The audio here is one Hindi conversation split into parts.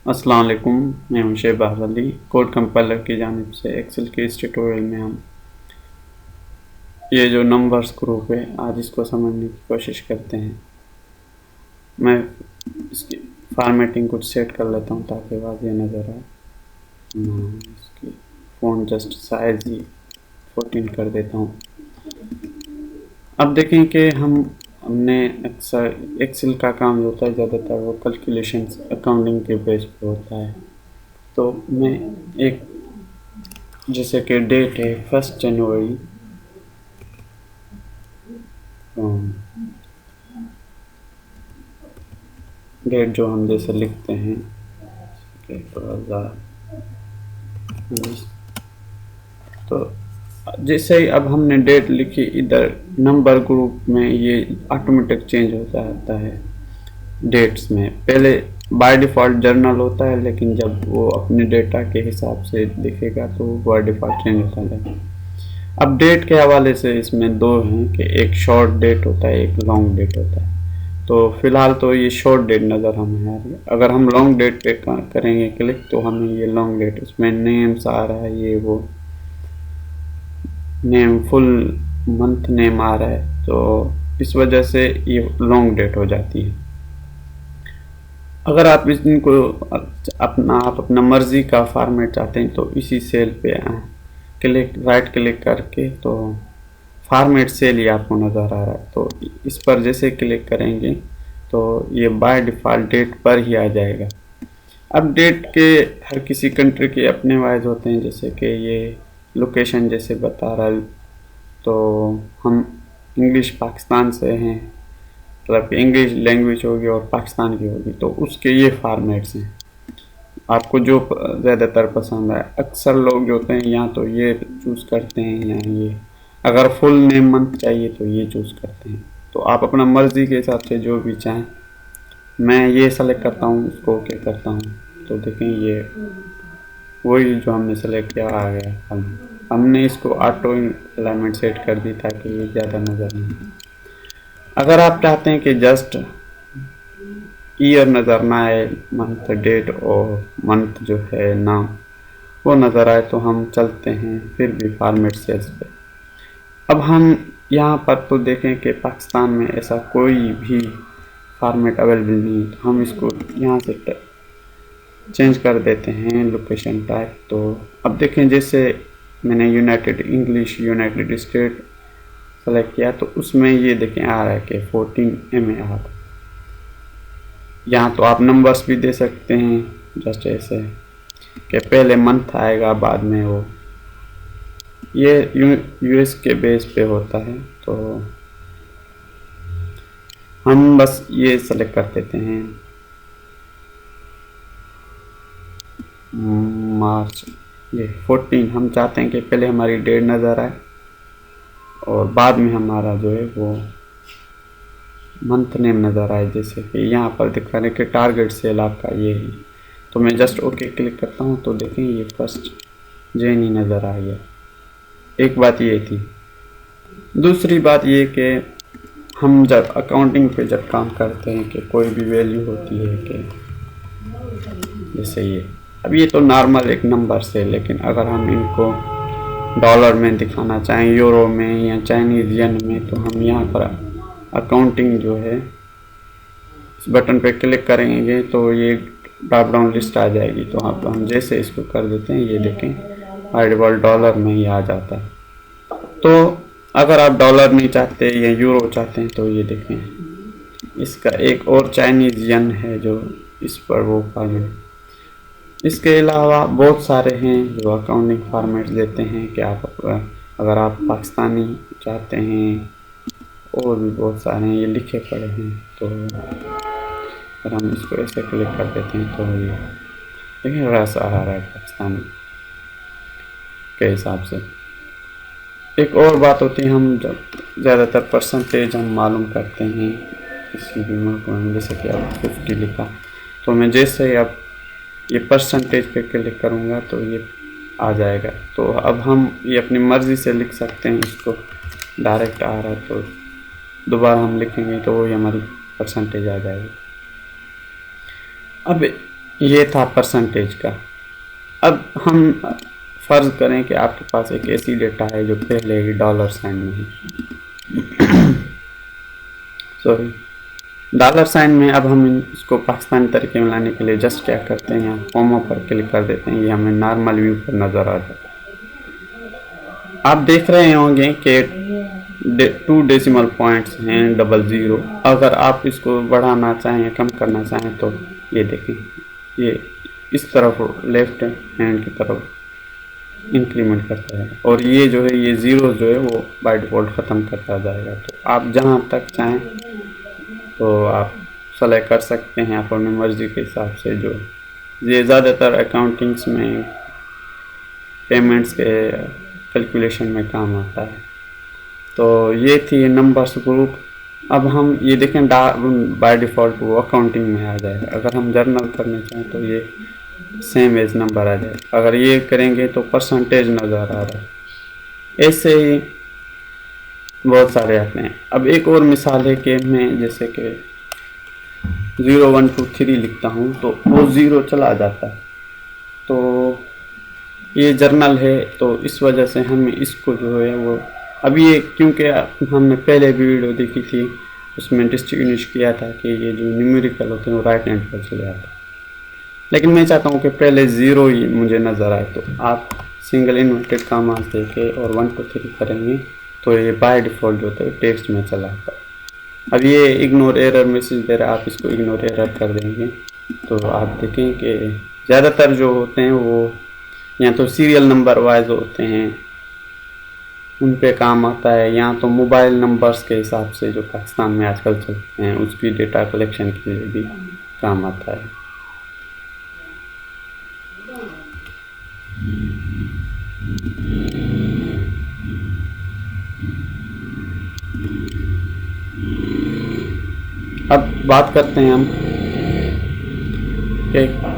अस्सलाम वालेकुम। मैं हूं शहबाज अली। कोड कंपाइलर की जानिब से एक्सेल के इस ट्यूटोरियल में हम ये जो नंबर्स ग्रुप है आज इसको समझने की कोशिश करते हैं। मैं इसकी फॉर्मेटिंग कुछ सेट कर लेता हूं ताकि वाज़ेह नज़र आए। इसकी फ़ॉन्ट जस्ट साइज ही 14 कर देता हूं। अब देखें कि हमने अक्सर एक्सेल का काम जो होता है ज़्यादातर वो कैलकुलेशंस अकाउंटिंग के बेस पे होता है। तो मैं एक जैसे कि डेट है 1 जनवरी, डेट जो हम जैसे लिखते हैं 2019। तो जैसे ही अब हमने डेट लिखी, इधर नंबर ग्रुप में ये ऑटोमेटिक चेंज होता रहता है। डेट्स में पहले बाय डिफ़ॉल्ट जर्नल होता है, लेकिन जब वो अपने डेटा के हिसाब से दिखेगा तो बाय डिफ़ॉल्ट चेंज होता जाएगा। अब डेट के हवाले से इसमें दो हैं कि एक शॉर्ट डेट होता है, एक लॉन्ग डेट होता है। तो फिलहाल तो ये शॉर्ट डेट नज़र हमें आ रही है। अगर हम लॉन्ग डेट पे करेंगे क्लिक तो हमें ये लॉन्ग डेट, इसमें नेम्स आ रहा है, ये वो नेम, फुल मंथ नेम आ रहा है, तो इस वजह से ये लॉन्ग डेट हो जाती है। अगर आप इनको अपना मर्ज़ी का फॉर्मेट चाहते हैं तो इसी सेल पे क्लिक, राइट क्लिक करके तो फॉर्मेट सेल ही आपको नज़र आ रहा है। तो इस पर जैसे क्लिक करेंगे तो ये बाय डिफ़ॉल्ट डेट पर ही आ जाएगा। अब डेट के हर किसी कंट्री के अपने वाइज होते हैं, जैसे कि ये लोकेशन जैसे बता रहा है, तो हम इंग्लिश पाकिस्तान से हैं, मतलब इंग्लिश लैंग्वेज होगी और पाकिस्तान की होगी, तो उसके ये फॉर्मेट्स हैं। आपको जो ज़्यादातर पसंद है, अक्सर लोग जो होते हैं या तो ये चूज़ करते हैं या ये, अगर फुल नेम मंथ चाहिए तो ये चूज़ करते हैं। तो आप अपना मर्ज़ी के हिसाब से जो भी चाहें। मैं ये सेलेक्ट करता हूँ, इसको ओके करता हूँ, तो देखें ये वही जो हमने सेलेक्ट किया आ गया। हमने इसको ऑटो अलाइनमेंट सेट कर दी ताकि ये ज़्यादा नज़र नहीं। अगर आप चाहते हैं कि जस्ट ईयर नज़र ना आए, मंथ डेट और मंथ जो है नाम वो नज़र आए, तो हम चलते हैं फिर भी फॉर्मेट सेल्स पे। अब हम यहाँ पर तो देखें कि पाकिस्तान में ऐसा कोई भी फॉर्मेट अवेलेबल नहीं है, तो हम इसको यहाँ से चेंज कर देते हैं लोकेशन टाइप। तो अब देखें जैसे मैंने United English United state select किया तो उसमें ये देखें आ रहा है कि 14 MAR। यहाँ तो आप नंबर्स भी दे सकते हैं जस्ट ऐसे कि पहले मंथ आएगा, बाद में वो, ये US के बेस पे होता है। तो हम बस ये सेलेक्ट कर देते हैं मार्च, ये 14। हम चाहते हैं कि पहले हमारी डेट नज़र आए और बाद में हमारा जो है वो मंथ नेम नज़र आए, जैसे कि यहाँ पर दिखा रहे कि टारगेट सेल आपका ये है। तो मैं जस्ट ओके क्लिक करता हूँ तो देखें ये 1 जनवरी नज़र आ गया। एक बात ये थी। दूसरी बात ये कि हम जब अकाउंटिंग पे जब काम करते हैं कि कोई भी वैल्यू होती है कि जैसे ये, अब ये तो नॉर्मल एक नंबर से, लेकिन अगर हम इनको डॉलर में दिखाना चाहें, यूरो में या चाइनीज़ येन में, तो हम यहाँ पर अकाउंटिंग जो है इस बटन पे क्लिक करेंगे तो ये ड्रॉप डाउन लिस्ट आ जाएगी। तो हम जैसे इसको कर देते हैं, ये देखें बाय डिफ़ॉल्ट डॉलर में ही आ जाता है। तो अगर आप डॉलर नहीं चाहते या यूरो चाहते हैं तो ये देखें इसका एक और चाइनीज़ येन है जो इस पर वो फॉर्मेट। इसके अलावा बहुत सारे हैं जो अकाउंटिंग फॉर्मेट्स देते हैं कि आप अगर आप पाकिस्तानी चाहते हैं, और भी बहुत सारे हैं, ये लिखे पड़े हैं। तो अगर हम इसको ऐसे क्लिक कर देते हैं तो ये देखिए वैसा आ रहा है पाकिस्तानी के हिसाब से। एक और बात होती है, हम जब ज़्यादातर परसेंटेज हम मालूम करते हैं किसी भी मुल्क में, जैसे कि अब 50 लिखा, तो मैं जैसे ही अब ये परसेंटेज पे क्लिक करूँगा तो ये आ जाएगा। तो अब हम ये अपनी मर्ज़ी से लिख सकते हैं, इसको डायरेक्ट आ रहा है तो दोबारा हम लिखेंगे तो वही हमारी परसेंटेज आ जाएगी। अब ये था परसेंटेज का। अब हम फर्ज करें कि आपके पास एक ऐसी डेटा है जो पहले ही डॉलर साइन में है सॉरी डॉलर साइन में। अब हम इसको पाकिस्तानी तरीके में लाने के लिए जस्ट क्या करते हैं, यहाँ कॉमा पर क्लिक कर देते हैं, ये हमें नॉर्मल व्यू पर नज़र आ जाता है। आप देख रहे होंगे कि 2 डेसिमल पॉइंट्स हैं 00। अगर आप इसको बढ़ाना चाहें या कम करना चाहें तो ये देखें, ये इस तरफ लेफ्ट हैंड की तरफ इंक्रीमेंट करता है, और ये जो है ये ज़ीरो जो है वो बाय डिफ़ॉल्ट ख़त्म करता जाएगा। तो आप जहाँ तक चाहें तो आप सेलेक्ट कर सकते हैं अपनी मर्ज़ी के हिसाब से। जो ये ज़्यादातर अकाउंटिंग्स में पेमेंट्स के कैलकुलेशन में काम आता है। तो ये थी नंबर्स ग्रुप। अब हम ये देखें बाय डिफ़ॉल्ट वो अकाउंटिंग में आ जाएगा। अगर हम जर्नल करने चाहें तो ये सेम एज नंबर आ जाए। अगर ये करेंगे तो परसेंटेज नज़र आ रहा है। ऐसे ही बहुत सारे आते हैं। अब एक और मिसाल है कि मैं जैसे कि 0 1 2 3 लिखता हूँ तो वो 0 चला जाता है। तो ये जर्नल है, तो इस वजह से हम इसको जो है वो अब ये क्योंकि हमने पहले भी वीडियो देखी थी उसमें डिस्टिंग्विश किया था कि ये जो न्यूमेरिकल होते हैं वो राइट हैंड पर चले जाते हैं, लेकिन मैं चाहता हूँ कि पहले 0 ही मुझे नज़र आए। तो आप सिंगल इन्वर्टेड कामास देके और 1 2 3 करेंगे तो ये बाय डिफ़ॉल्ट जो होता है टेक्स्ट में चला आता है। अब ये इग्नोर एरर मैसेज दे रहा है, आप इसको इग्नोर एरर कर देंगे तो आप देखें कि ज़्यादातर जो होते हैं वो या तो सीरियल नंबर वाइज होते हैं, उन पे काम आता है, या तो मोबाइल नंबर्स के हिसाब से जो पाकिस्तान में आजकल चलते हैं उसकी डेटा कलेक्शन के लिए भी काम आता है। अब बात करते हैं हम एक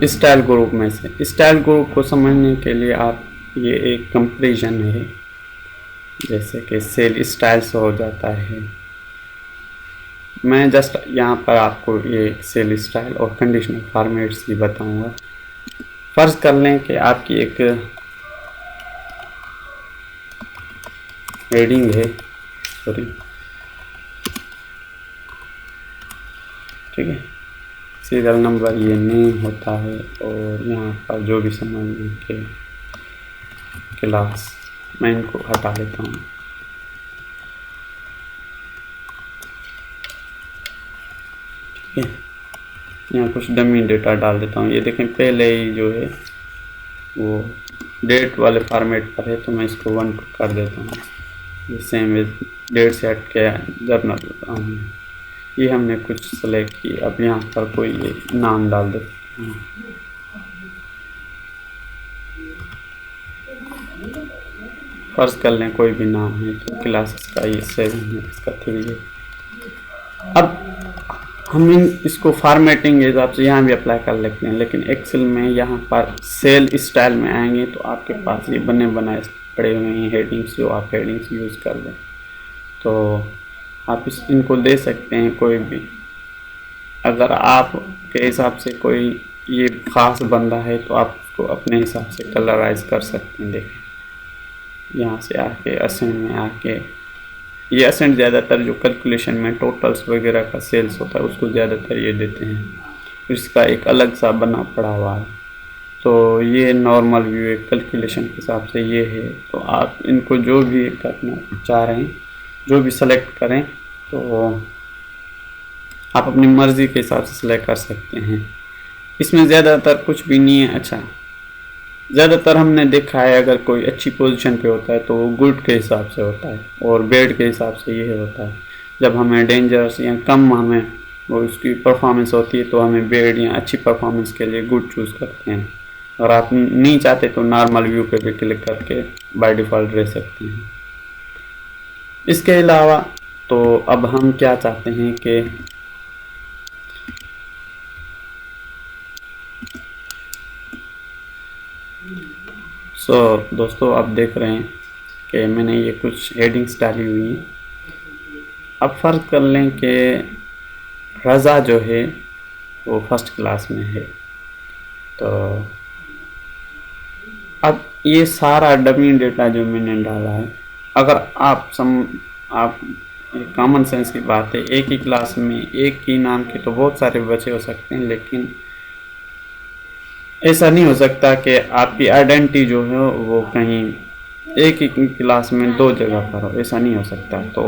स्टाइल ग्रुप में से। स्टाइल ग्रुप को समझने के लिए आप ये एक कंपैरिजन है, जैसे कि सेल स्टाइल्स हो जाता है। मैं जस्ट यहाँ पर आपको ये सेल स्टाइल और कंडीशनल फॉर्मेट्स ही बताऊँगा। फ़र्ज़ कर लें कि आपकी एक हेडिंग है, सॉरी ठीक है, सीरियल नंबर ये नेम होता है, और यहाँ पर जो भी समझ के क्लास, मैं इनको हटा लेता हूँ। ठीक है, यहाँ कुछ डमी डेटा डाल देता हूँ। ये देखें पहले ही जो है वो डेट वाले फॉर्मेट पर है, तो मैं इसको 1 2 कर देता हूँ। ये सेम डेट से हट के जर्नल ये हमने कुछ सेलेक्ट की। अब यहाँ पर कोई ये नाम डाल देते हैं, फर्ज कर लें कोई भी नाम है, तो क्लासेस का ये 7 है, इसका 3 है। अब हम इसको फॉर्मेटिंग के हिसाब से यहाँ भी अप्लाई कर लेते हैं, लेकिन एक्सेल में यहाँ पर सेल स्टाइल में आएंगे तो आपके पास ये बने बनाए पड़े हुए हैं हेडिंग्स, जो आप हेडिंग्स यूज़ कर लें तो आप इनको दे सकते हैं कोई भी। अगर आप के हिसाब से कोई ये ख़ास बंदा है तो आप उसको अपने हिसाब से कलराइज कर सकते हैं। देखें यहाँ से आके असेंट में आके, ये असेंट ज़्यादातर जो कैलकुलेशन में टोटल्स वगैरह का सेल्स होता है उसको ज़्यादातर ये देते हैं, इसका एक अलग सा बना पड़ा हुआ है। तो ये नॉर्मल व्यू है, कैलकुलेशन के हिसाब से ये है। तो आप इनको जो भी करना चाह रहे हैं, जो भी सेलेक्ट करें तो आप अपनी मर्ज़ी के हिसाब से सिलेक्ट कर सकते हैं। इसमें ज़्यादातर कुछ भी नहीं है। अच्छा, ज़्यादातर हमने देखा है अगर कोई अच्छी पोजीशन पे होता है तो वो गुड के हिसाब से होता है, और बैड के हिसाब से ये होता है। जब हमें डेंजरस या कम हमें वो उसकी परफॉर्मेंस होती है तो हमें बैड या अच्छी परफॉर्मेंस के लिए गुड चूज़ करते हैं, और आप नहीं चाहते तो नॉर्मल व्यू पे भी क्लिक करके बाय डिफ़ॉल्ट रह सकते हैं। इसके अलावा तो अब हम क्या चाहते हैं कि दोस्तों आप देख रहे हैं कि मैंने ये कुछ हेडिंग्स डाली हुई हैं। अब फ़र्क कर लें कि रज़ा जो है वो फर्स्ट क्लास में है। तो अब ये सारा डमी डेटा जो मैंने डाला है, अगर आप कॉमन सेंस की बात है, एक ही क्लास में एक ही नाम के तो बहुत सारे बच्चे हो सकते हैं, लेकिन ऐसा नहीं हो सकता कि आपकी आइडेंटिटी जो है वो कहीं एक ही क्लास में दो जगह पर हो, ऐसा नहीं हो सकता। तो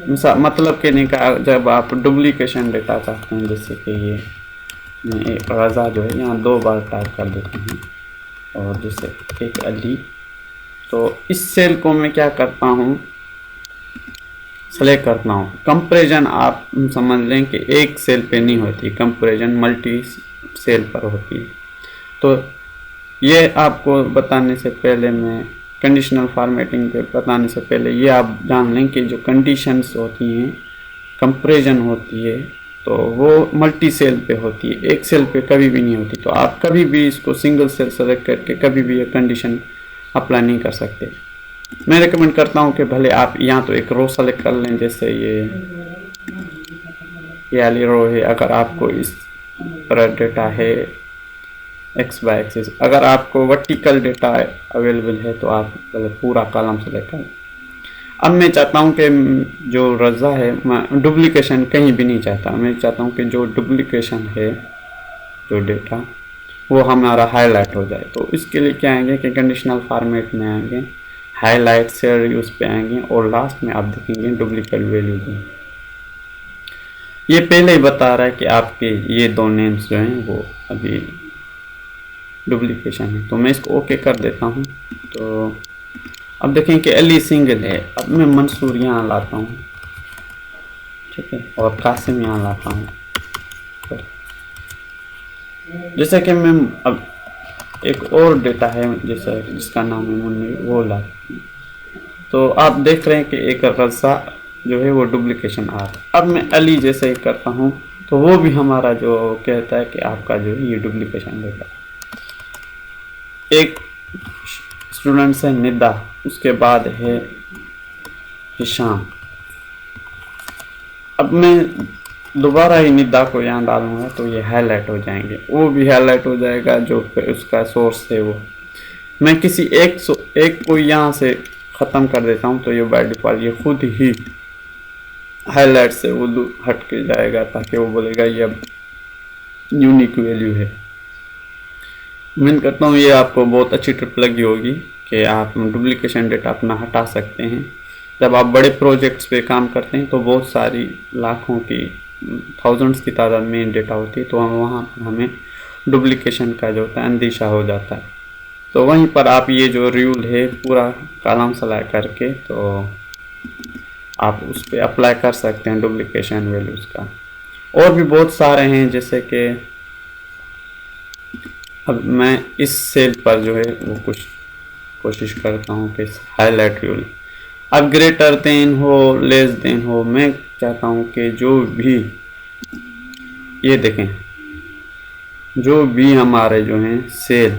मतलब कहने का, जब आप डुप्लीकेशन डेटा चाहते हैं, जैसे कि ये मैं एक रज़ा जो है यहाँ 2 बार टाइप कर देते हैं, और जैसे एक अली, तो इस सेल को मैं क्या करता हूँ, सेलेक्ट करता हूँ। कंपैरिजन आप समझ लें कि एक सेल पे नहीं होती, कंपैरिजन मल्टी सेल पर होती है। तो ये आपको बताने से पहले, मैं कंडीशनल फॉर्मेटिंग पे बताने से पहले ये आप जान लें कि जो कंडीशंस होती हैं, कंपैरिजन होती है, तो वो मल्टी सेल पे होती है, एक सेल पे कभी भी नहीं होती। तो आप कभी भी इसको सिंगल सेल सेलेक्ट करके कभी भी ये कंडीशन अप्लाई नहीं कर सकते। मैं रिकमेंड करता हूँ कि भले आप यहाँ तो एक रो सेलेक्ट कर लें, जैसे ये वाली रो है। अगर आपको इस पर डेटा है एक्स बाय एक्सिस, अगर आपको वर्टिकल डेटा अवेलेबल है तो आप पहले पूरा कॉलम सेलेक्ट करें। अब मैं चाहता हूं कि जो रज़ा है, मैं डुप्लीकेशन कहीं भी नहीं चाहता। मैं चाहता हूं कि जो डुप्लीकेशन है, जो डेटा, वो हमारा हाईलाइट हो जाए। तो इसके लिए क्या आएंगे कि कंडीशनल फॉर्मेट में आएंगे, हाईलाइट से यूज पे आएंगे, और लास्ट में आप देखेंगे डुप्लीकेट वैल्यू। ये पहले ही बता रहा है कि आपके ये 2 नेम्स जो हैं वो अभी डुप्लीकेशन है। तो मैं इसको ओके कर देता हूँ। तो अब देखें कि अली सिंगल है। अब मैं मंसूर यहाँ लाता हूँ, ठीक है, और कासिम यहाँ लाता हूँ। तो जैसे कि मैं अब एक और डेटा है जैसे जिसका नाम है मुन्नी, वो लाता हूँ। तो आप देख रहे हैं कि एक रज़ा जो है वो डुप्लीकेशन आ रहा है। अब मैं अली जैसे ही करता हूँ तो वो भी हमारा जो कहता है कि आपका जो है ये डुप्लीकेशन डेटा। एक स्टूडेंट है निदा, उसके बाद है हिशाम। अब मैं दोबारा ही निदा को यहाँ डालूंगा तो ये हाईलाइट हो जाएंगे, वो भी हाईलाइट हो जाएगा जो उसका सोर्स है वो। मैं किसी एक को यहाँ से ख़त्म कर देता हूँ तो ये बाय डिफ़ॉल्ट ये खुद ही हाईलाइट से वो हट के जाएगा, ताकि वो बोलेगा ये अब यूनिक वैल्यू है। उम्मीद करता हूँ ये आपको बहुत अच्छी ट्रिप लगी होगी कि आप डुप्लीकेशन डेटा अपना हटा सकते हैं। जब आप बड़े प्रोजेक्ट्स पे काम करते हैं तो बहुत सारी लाखों की, थाउजेंड्स की तादाद में डेटा होती है, तो वहाँ हमें डुप्लीकेशन का जो होता है अंदेशा हो जाता है। तो वहीं पर आप ये जो रूल है पूरा कॉलम सेलेक्ट करके तो आप उस पर अप्लाई कर सकते हैं डुप्लीकेशन वैल्यूज़ का। और भी बहुत सारे हैं, जैसे कि अब मैं इस सेल पर जो है वो कुछ कोशिश करता हूँ कि हाईलाइट रूल, अब ग्रेटर देन हो लेस देन हो, मैं चाहता हूँ कि जो भी ये देखें, जो भी हमारे जो हैं सेल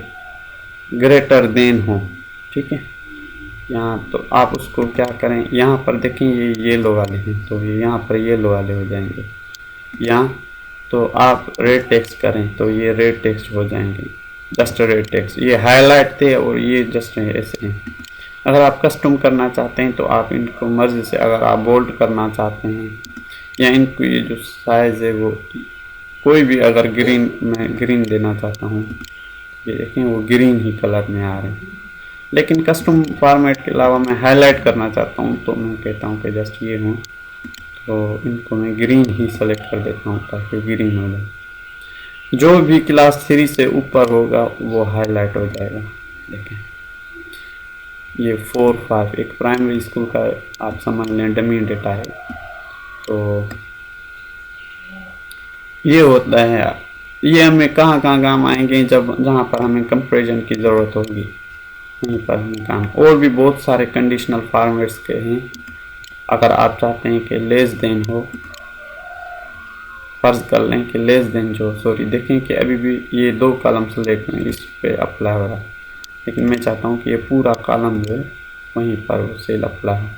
ग्रेटर देन हो, ठीक है। यहाँ तो आप उसको क्या करें, यहाँ पर देखें ये येलो वाले हैं तो ये यहाँ पर येलो वाले हो जाएंगे। यहाँ तो आप रेड टेक्स्ट करें तो ये रेड टेक्स्ट हो जाएंगे, जस्ट रेड टेक्स्ट। ये हाईलाइट थे और ये जस्ट ऐसे हैं। अगर आप कस्टम करना चाहते हैं तो आप इनको मर्जी से, अगर आप बोल्ड करना चाहते हैं या इनको ये जो साइज़ है वो कोई भी, अगर ग्रीन, मैं ग्रीन देना चाहता हूँ, ये देखें वो ग्रीन ही कलर में आ रहे हैं। लेकिन कस्टम फॉर्मेट के अलावा मैं हाईलाइट करना चाहता हूँ तो मैं कहता हूँ कि जस्ट ये हूँ, तो इनको मैं ग्रीन ही सेलेक्ट कर देता हूँ ताकि ग्रीन हो जाए। जो भी क्लास 3 से ऊपर होगा वो हाईलाइट हो जाएगा। देखें ये 4, 5 एक प्राइमरी स्कूल का आप समझ लें डमी डेटा है। तो ये होता है, ये हमें कहाँ कहाँ काम आएंगे, जहाँ पर हमें कंपैरिजन की ज़रूरत होगी वहीं पर हमें काम। और भी बहुत सारे कंडीशनल फॉर्मेट्स के हैं। अगर आप चाहते हैं कि लेस देन हो, फर्ज कर लें कि लेस देन जो, सॉरी देखें कि अभी भी ये 2 कॉलम सेलेक्ट में इस पे अप्लाई हो रहा है, लेकिन मैं चाहता हूँ कि ये पूरा कॉलम जो है वहीं पर वो सेल अप्लाई हो।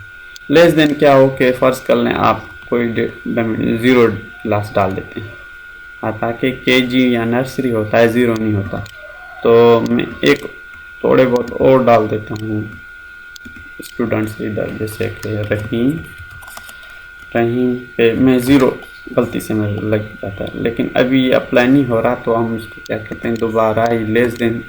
लेस देन क्या हो कि फ़र्ज़ कर लें आप कोई 0 क्लास डाल देते हैं, आता कि केजी या नर्सरी होता है, ज़ीरो नहीं होता। तो मैं एक थोड़े बहुत और डाल देता हूँ स्टूडेंट्स इधर, जैसे कि रहीम पे मैं ज़ीरो गलती से मेरे लग जाता है, लेकिन अभी ये अप्लाई नहीं हो रहा, तो हम इसको क्या कहते हैं, दोबारा ही लेस देन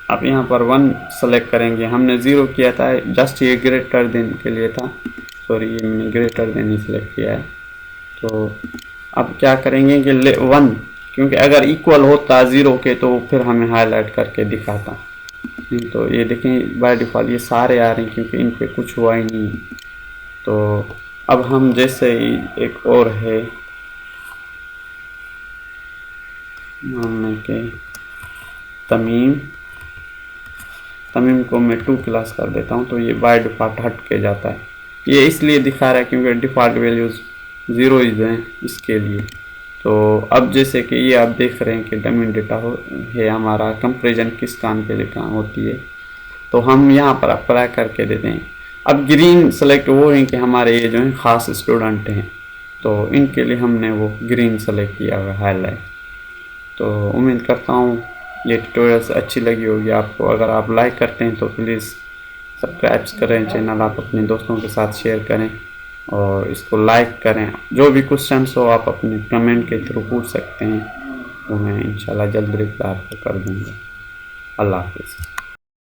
आप यहाँ पर 1 सेलेक्ट करेंगे। हमने ज़ीरो किया था, जस्ट ये ग्रेटर देन के लिए था, सॉरी ये मैंने ग्रेटर देन ही सिलेक्ट किया है। तो अब क्या करेंगे कि 1, क्योंकि अगर इक्वल होता ज़ीरो के तो फिर हमें हाईलाइट करके दिखाता। तो ये देखें बाय डिफ़ॉल्ट ये सारे आ रहे हैं, क्योंकि इन पे कुछ हुआ ही नहीं। तो अब हम जैसे ही एक और है मानने के तमीम को मैं 2 क्लास कर देता हूँ, तो ये बाय डिफ़ॉल्ट हट के जाता है। ये इसलिए दिखा रहा है क्योंकि डिफ़ॉल्ट वैल्यूज़ ज़ीरो ही हैं इसके लिए। तो अब जैसे कि ये आप देख रहे हैं कि डमी डेटा है हमारा, कंपैरिजन किस काम के लिए काम होती है, तो हम यहाँ पर अप्लाई करके देते हैं। अब ग्रीन सेलेक्ट वो हैं कि हमारे ये जो हैं ख़ास स्टूडेंट हैं, तो इनके लिए हमने वो ग्रीन सेलेक्ट किया हुआ हाईलाइट। तो उम्मीद करता हूँ ये ट्यूटोरियल्स अच्छी लगी होगी आपको। अगर आप लाइक करते हैं तो प्लीज़ सब्सक्राइब करें चैनल, आप अपने दोस्तों के साथ शेयर करें और इसको लाइक करें। जो भी क्वेश्चंस हो आप अपने कमेंट के थ्रू पूछ सकते हैं, वो मैं इंशाल्लाह जल्द रिप्लाई आपको कर दूँगा। अल्लाह हाफ़िज़।